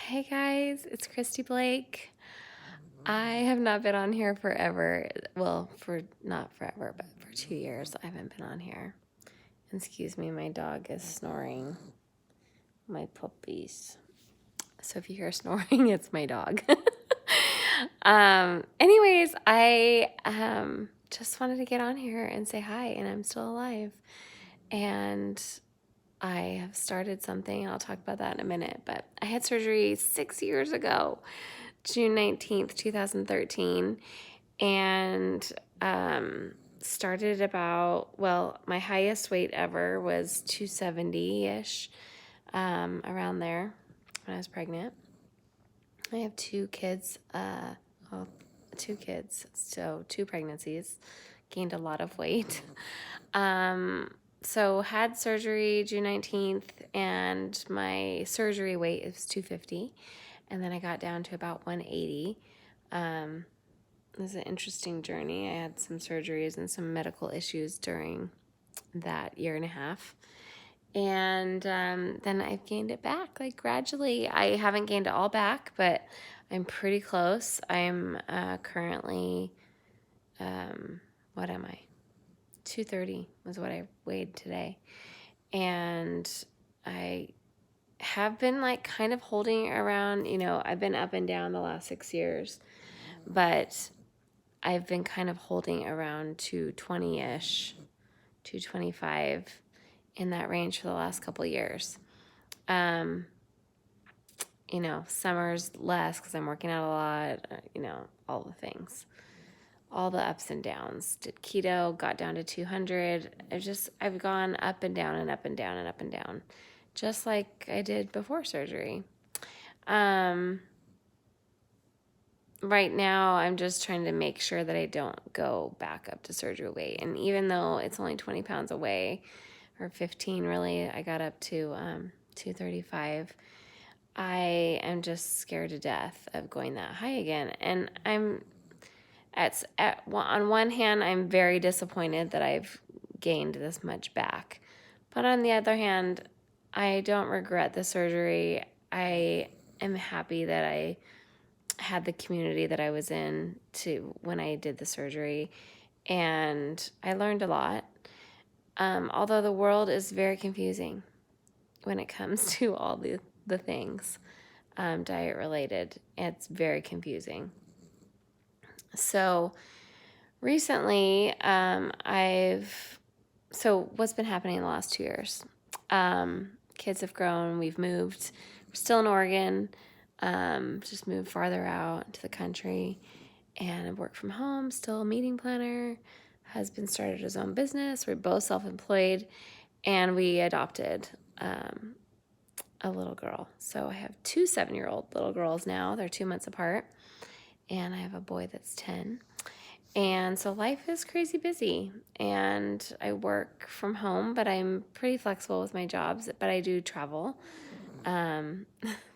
Hey guys, it's Christy Blake. I have not been on here forever. Well, for not forever, but for 2 years I haven't been on here. Excuse me, my dog is snoring. My puppies. So if you hear snoring, it's my dog. Anyways, I just wanted to get on here and say hi, and I'm still alive. And I have started something. I'll talk about that in a minute. But I had surgery 6 years ago, June 19th, 2013. And started about, well, my highest weight ever was 270-ish, around there when I was pregnant. I have two kids, so 2 pregnancies, gained a lot of weight. So had surgery June 19th, and my surgery weight is 250, and then I got down to about 180. It was an interesting journey. I had some surgeries and some medical issues during that year and a half. And then I've gained it back, like gradually. I haven't gained it all back, but I'm pretty close. I'm currently, what am I? 230 was what I weighed today. And I have been like kind of holding around, I've been up and down the last 6 years, but I've been kind of holding around 220-ish, 225, in that range for the last couple of years. Summer's less because I'm working out a lot, all the things, all the ups and downs. Did keto, got down to 200. I've gone up and down and up and down and up and down, just like I did before surgery. Right now, I'm just trying to make sure that I don't go back up to surgery weight. And even though it's only 20 pounds away, or 15 really, I got up to 235. I am just scared to death of going that high again. And on one hand, I'm very disappointed that I've gained this much back. But on the other hand, I don't regret the surgery. I am happy that I had the community that I was in when I did the surgery, and I learned a lot. Although the world is very confusing when it comes to all the things diet related. It's very confusing. So recently, what's been happening in the last 2 years? Kids have grown, we've moved. We're still in Oregon, just moved farther out into the country, and I work from home, still a meeting planner. Husband started his own business. We're both self-employed, and we adopted a little girl. So I have 2 7-year-old little girls now. They're 2 months apart, and I have a boy that's 10. And so life is crazy busy, and I work from home, but I'm pretty flexible with my jobs, but I do travel. And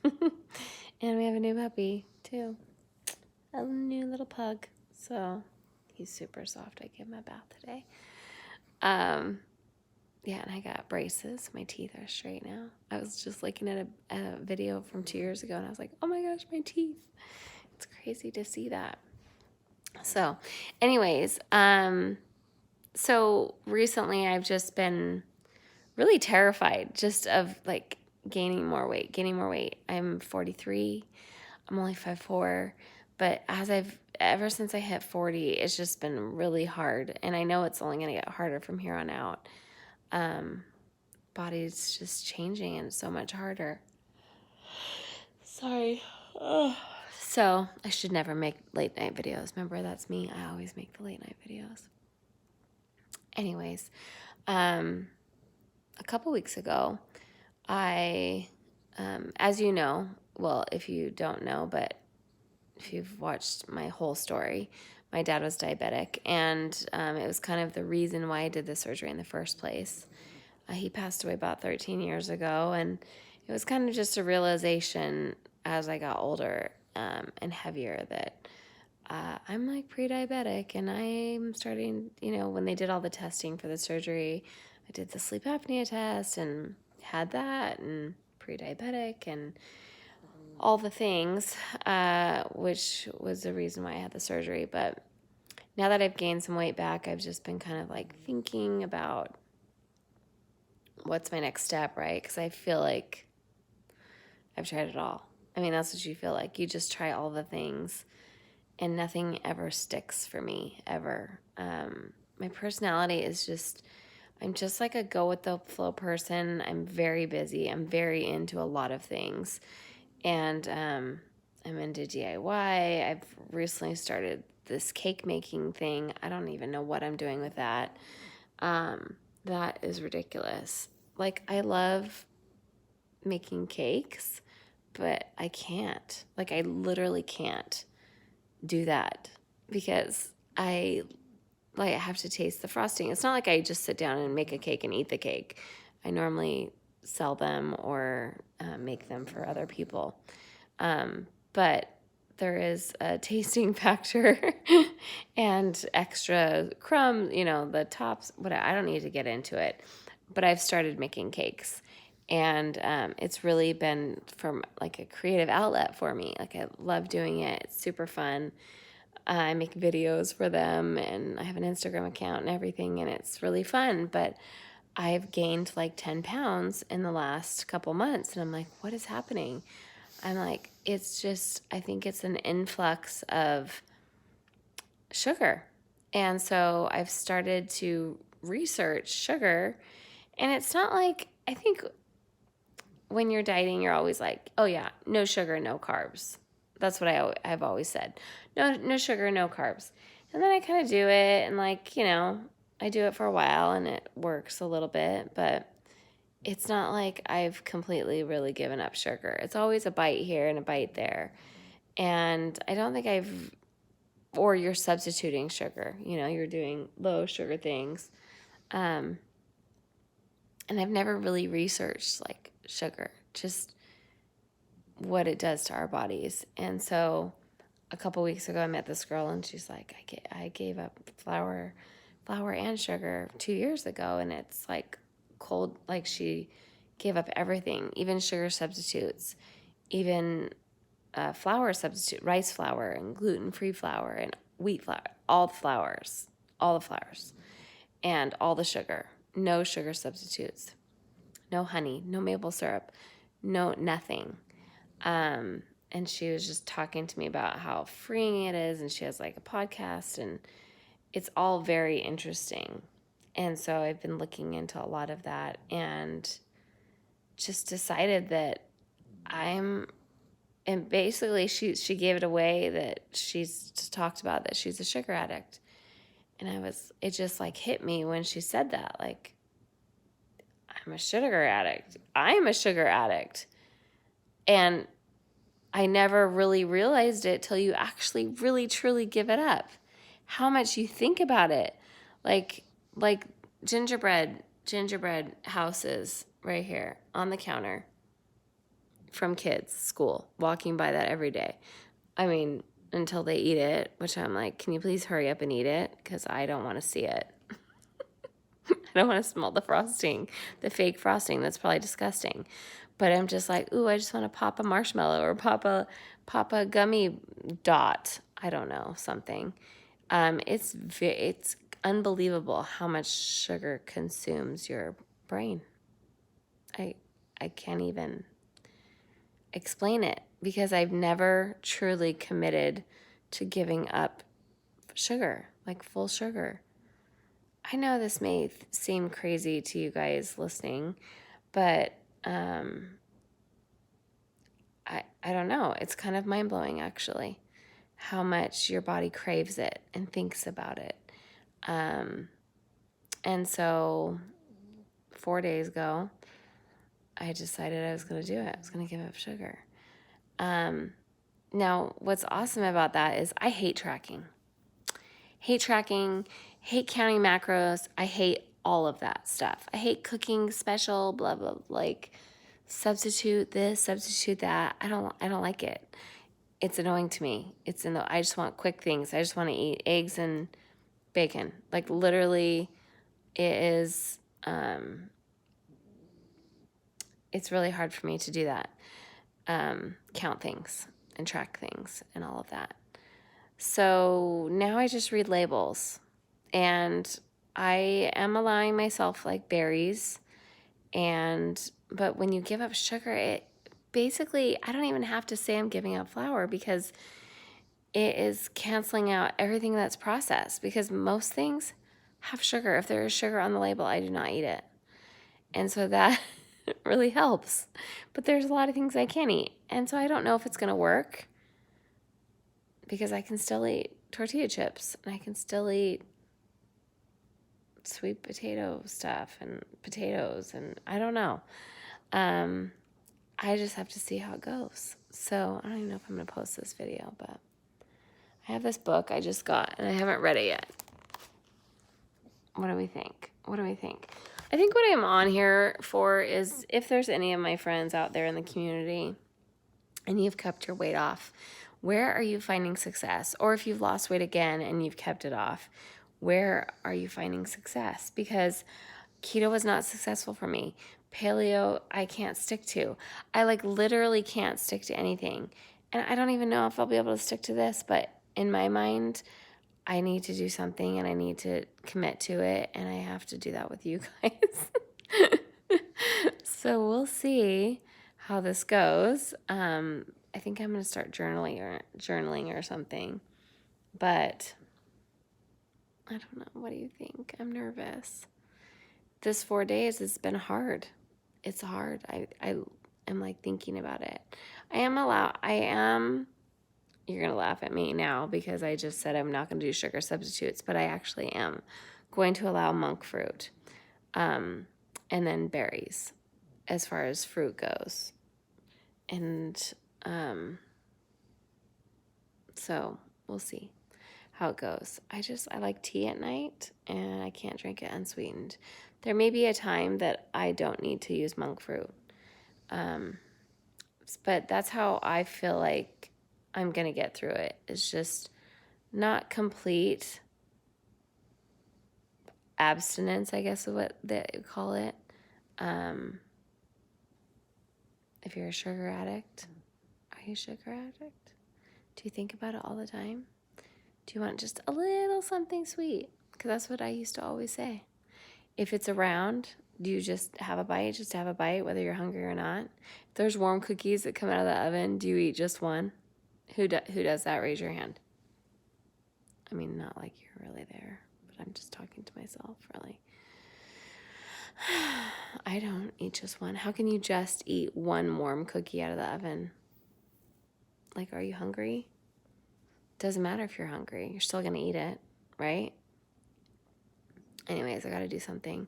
we have a new puppy too, a new little pug. So he's super soft. I gave him a bath today. Yeah, and I got braces. My teeth are straight now. I was just looking at a video from 2 years ago, and I was like, oh my gosh, my teeth. It's crazy to see that. So anyways, so recently I've just been really terrified just of like gaining more weight. I'm 43. I'm only 5'4", but ever since I hit 40, it's just been really hard. And I know it's only going to get harder from here on out. Body's just changing, and it's so much harder. Sorry. Ugh. So I should never make late night videos. Remember, that's me. I always make the late night videos. Anyways, a couple weeks ago, I, as you know, well, if you don't know, but if you've watched my whole story, my dad was diabetic, and it was kind of the reason why I did the surgery in the first place. He passed away about 13 years ago, and it was kind of just a realization as I got older and heavier that I'm like pre-diabetic, and I'm starting, when they did all the testing for the surgery, I did the sleep apnea test and had that, and pre-diabetic, and all the things, which was the reason why I had the surgery. But now that I've gained some weight back, I've just been kind of like thinking about what's my next step, right? Because I feel like I've tried it all. I mean, that's what you feel like. You just try all the things and nothing ever sticks for me, ever. My personality is just, I'm just like a go with the flow person. I'm very busy. I'm very into a lot of things. And I'm into DIY. I've recently started this cake making thing. I don't even know what I'm doing with that. That is ridiculous. Like, I love making cakes, but I can't. Like, I literally can't do that because I have to taste the frosting. It's not like I just sit down and make a cake and eat the cake. I normally sell them or make them for other people. But there is a tasting factor and extra crumbs, the tops, whatever. I don't need to get into it, but I've started making cakes. And it's really been from like a creative outlet for me. Like, I love doing it. It's super fun. I make videos for them and I have an Instagram account and everything, and it's really fun. But I've gained like 10 pounds in the last couple months, and I'm like, what is happening? I'm like, it's just, I think it's an influx of sugar. And so I've started to research sugar, and it's not like, I think when you're dieting, you're always like, oh yeah, no sugar, no carbs. That's what I've always said. No sugar, no carbs. And then I kind of do it, and I do it for a while and it works a little bit, but it's not like I've completely really given up sugar. It's always a bite here and a bite there. And I don't think or you're substituting sugar, you're doing low sugar things. And I've never really researched like sugar, just what it does to our bodies. And so a couple weeks ago, I met this girl and she's like, I gave up flour and sugar 2 years ago. And it's like cold, like she gave up everything, even sugar substitutes, even flour substitute, rice flour and gluten-free flour and wheat flour, all the flours, and all the sugar, no sugar substitutes, no honey, no maple syrup, no nothing. And she was just talking to me about how freeing it is, and she has like a podcast, and it's all very interesting. And so I've been looking into a lot of that and just decided that and basically she gave it away that she's talked about that she's a sugar addict. And it just like hit me when she said that, like, I'm a sugar addict. And I never really realized it till you actually really truly give it up. How much you think about it. Like gingerbread houses right here on the counter from kids' school, walking by that every day. I mean, until they eat it, which I'm like, can you please hurry up and eat it? Because I don't want to see it. I don't want to smell the frosting, the fake frosting. That's probably disgusting. But I'm just like, ooh, I just want to pop a marshmallow or pop a gummy dot. I don't know, something. It's unbelievable how much sugar consumes your brain. I can't even explain it because I've never truly committed to giving up sugar, like full sugar. I know this may seem crazy to you guys listening, but I don't know. It's kind of mind-blowing, actually, how much your body craves it and thinks about it. And so 4 days ago, I decided I was going to do it. I was going to give up sugar. Now, what's awesome about that is I hate tracking. Hate counting macros. I hate all of that stuff. I hate cooking special, blah, blah, like substitute this, substitute that. I don't like it. It's annoying to me. I just want quick things. I just want to eat eggs and bacon. Like literally it is, it's really hard for me to do that. count things and track things and all of that. So now I just read labels, and I am allowing myself like berries, but when you give up sugar, it basically, I don't even have to say I'm giving up flour, because it is canceling out everything that's processed, because most things have sugar. If there is sugar on the label, I do not eat it. And so that really helps. But there's a lot of things I can't eat. And so I don't know if it's going to work, because I can still eat tortilla chips, and I can still eat sweet potato stuff and potatoes, and I don't know. I just have to see how it goes. So I don't even know if I'm going to post this video, but I have this book I just got, and I haven't read it yet. What do we think? I think what I'm on here for is, if there's any of my friends out there in the community and you've kept your weight off, where are you finding success? Or if you've lost weight again and you've kept it off, where are you finding success? Because keto was not successful for me. Paleo, I can't stick to. I literally can't stick to anything. And I don't even know if I'll be able to stick to this, but in my mind, I need to do something, and I need to commit to it, and I have to do that with you guys. So we'll see how this goes. I think I'm going to start journaling or something, but I don't know. What do you think? I'm nervous. This 4 days has been hard. It's hard. I am thinking about it. You're going to laugh at me now because I just said I'm not going to do sugar substitutes, but I actually am going to allow monk fruit, and then berries as far as fruit goes. And so we'll see how it goes. I like tea at night, and I can't drink it unsweetened. There may be a time that I don't need to use monk fruit. But that's how I feel like I'm going to get through it. It's just not complete abstinence, I guess is what they call it. If you're a sugar addict, are you a sugar addict? Do you think about it all the time? Do you want just a little something sweet? Because that's what I used to always say. If it's around, do you just have a bite, whether you're hungry or not? If there's warm cookies that come out of the oven, do you eat just one? Who does that? Raise your hand. I mean, not like you're really there, but I'm just talking to myself, really. I don't eat just one. How can you just eat one warm cookie out of the oven? Are you hungry? Doesn't matter if you're hungry. You're still going to eat it, right? Anyways, I got to do something.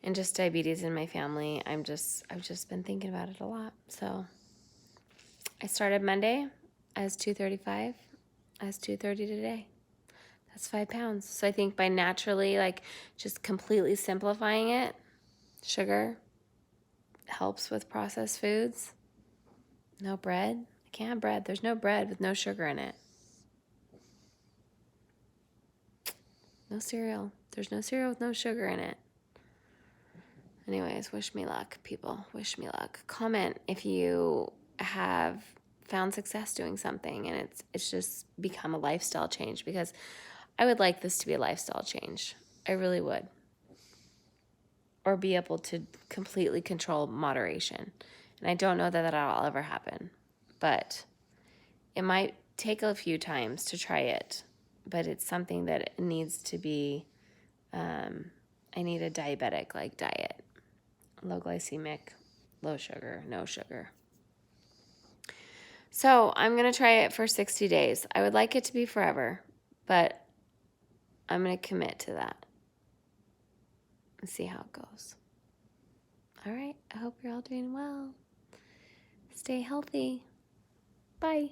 And just diabetes in my family, I've just been thinking about it a lot. So I started Monday. I was 235. I was 230 today. That's 5 pounds. So I think by naturally, just completely simplifying it, sugar helps with processed foods. No bread. I can't have bread. There's no bread with no sugar in it. No cereal. There's no cereal with no sugar in it. Anyways, wish me luck, people. Wish me luck. Comment if you have found success doing something and it's just become a lifestyle change, because I would like this to be a lifestyle change. I really would. Or be able to completely control moderation. And I don't know that that'll ever happen. But it might take a few times to try it. But it's something that needs to be, I need a diabetic diet. Low glycemic, low sugar, no sugar. So I'm going to try it for 60 days. I would like it to be forever, but I'm going to commit to that and see how it goes. All right. I hope you're all doing well. Stay healthy. Bye.